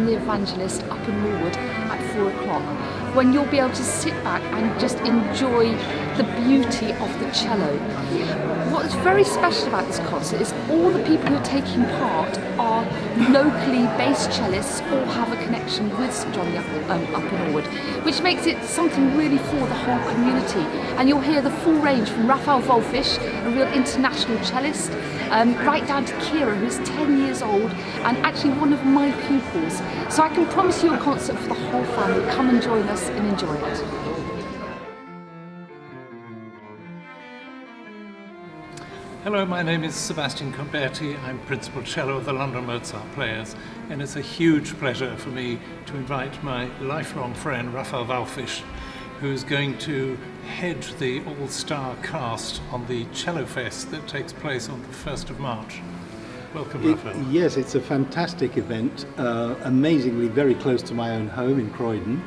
John the Evangelist up in Norwood at 4 o'clock, when you'll be able to sit back and just enjoy the beauty of the cello. What's very special about this concert is all the people who are taking part are locally based cellists or have a connection with St John up in Norwood, which makes it something really for the whole community. And you'll hear the full range from Raphael Wallfisch, a real international cellist, right down to Kira, who's 10 years old and actually one of my pupils. So I can promise you a concert for the whole family. Come and join us and enjoy it. Hello, my name is Sebastian Comberti. I'm Principal Cello of the London Mozart Players, and it's a huge pleasure for me to invite my lifelong friend Raphael Wallfisch, who's going to head the all-star cast on the Cellofest that takes place on the 1st of March. Welcome, Raphael. Yes, it's a fantastic event, amazingly very close to my own home in Croydon,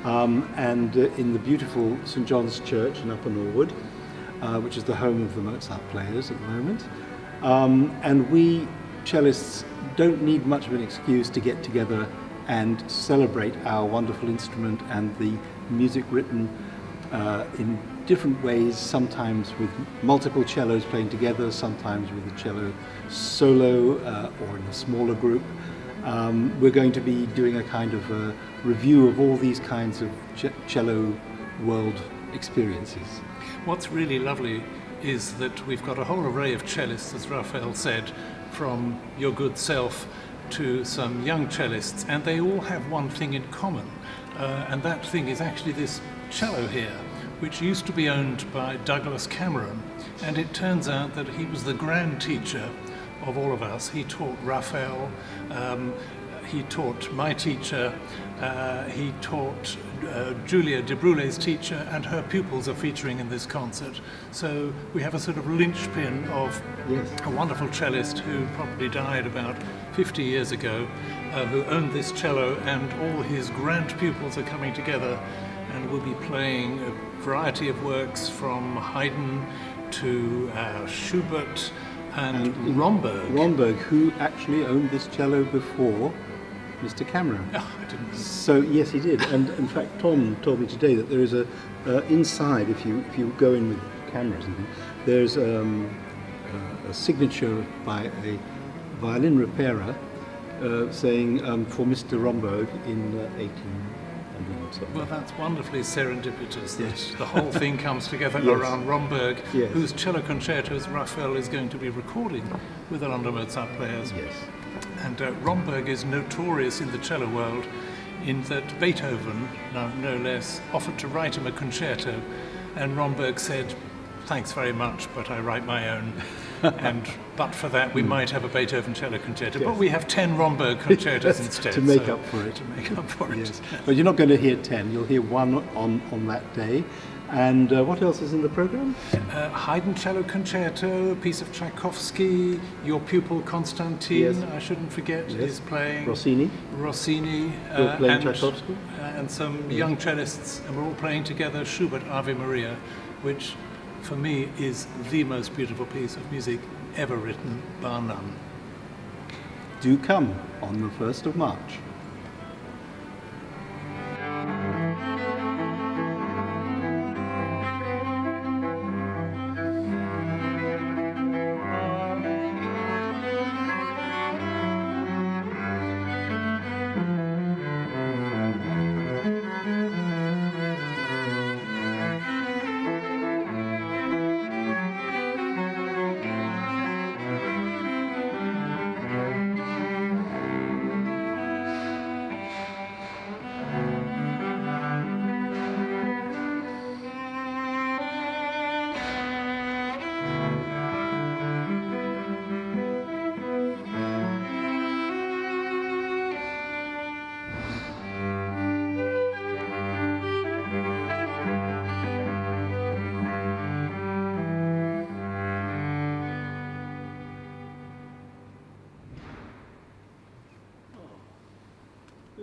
and in the beautiful St John's Church in Upper Norwood, which is the home of the Mozart Players at the moment. And we cellists don't need much of an excuse to get together and celebrate our wonderful instrument and the music written in different ways, sometimes with multiple cellos playing together, sometimes with a cello solo or in a smaller group. We're going to be doing a kind of a review of all these kinds of cello world experiences. What's really lovely is that we've got a whole array of cellists, as Raphael said, from your good self to some young cellists, and they all have one thing in common, and that thing is actually this cello here, which used to be owned by Douglas Cameron, and it turns out that he was the grand teacher of all of us. He taught Raphael, he taught my teacher, he taught Julia de Brule's teacher, and her pupils are featuring in this concert. So we have a sort of linchpin of a wonderful cellist who probably died about 50 years ago, who owned this cello, and all his grand pupils are coming together and will be playing a variety of works from Haydn to Schubert and Romberg. Romberg, who actually owned this cello before Mr. Cameron. Oh, I didn't know. So yes, he did, and in fact, Tom told me today that there is a inside. If you go in with cameras and things, there's a signature by a violin repairer saying for Mr. Romberg in 1800 or something. Well, that's wonderfully serendipitous. Yes. The whole thing comes together Yes. around Romberg, Yes. whose cello concertos Raphael is going to be recording with the London Mozart Players. Yes. And Romberg is notorious in the cello world in that Beethoven, no less, offered to write him a concerto, and Romberg said, "Thanks very much, but I write my own." But for that, we might have a Beethoven cello concerto. Yes. But we have 10 Romberg concertos instead. to make up for it. To make up for it. Yes. But you're not going to hear 10. You'll hear one on that day. And what else is in the program? Haydn cello concerto, a piece of Tchaikovsky. Your pupil Constantine, Yes. I shouldn't forget, is playing. Rossini. You're playing Tchaikovsky. And some young cellists, and we're all playing together Schubert Ave Maria, which for me is the most beautiful piece of music ever written, bar none. Do come on the 1st of March.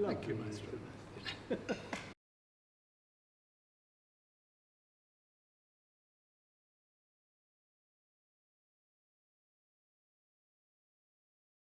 Thank you, Maestro.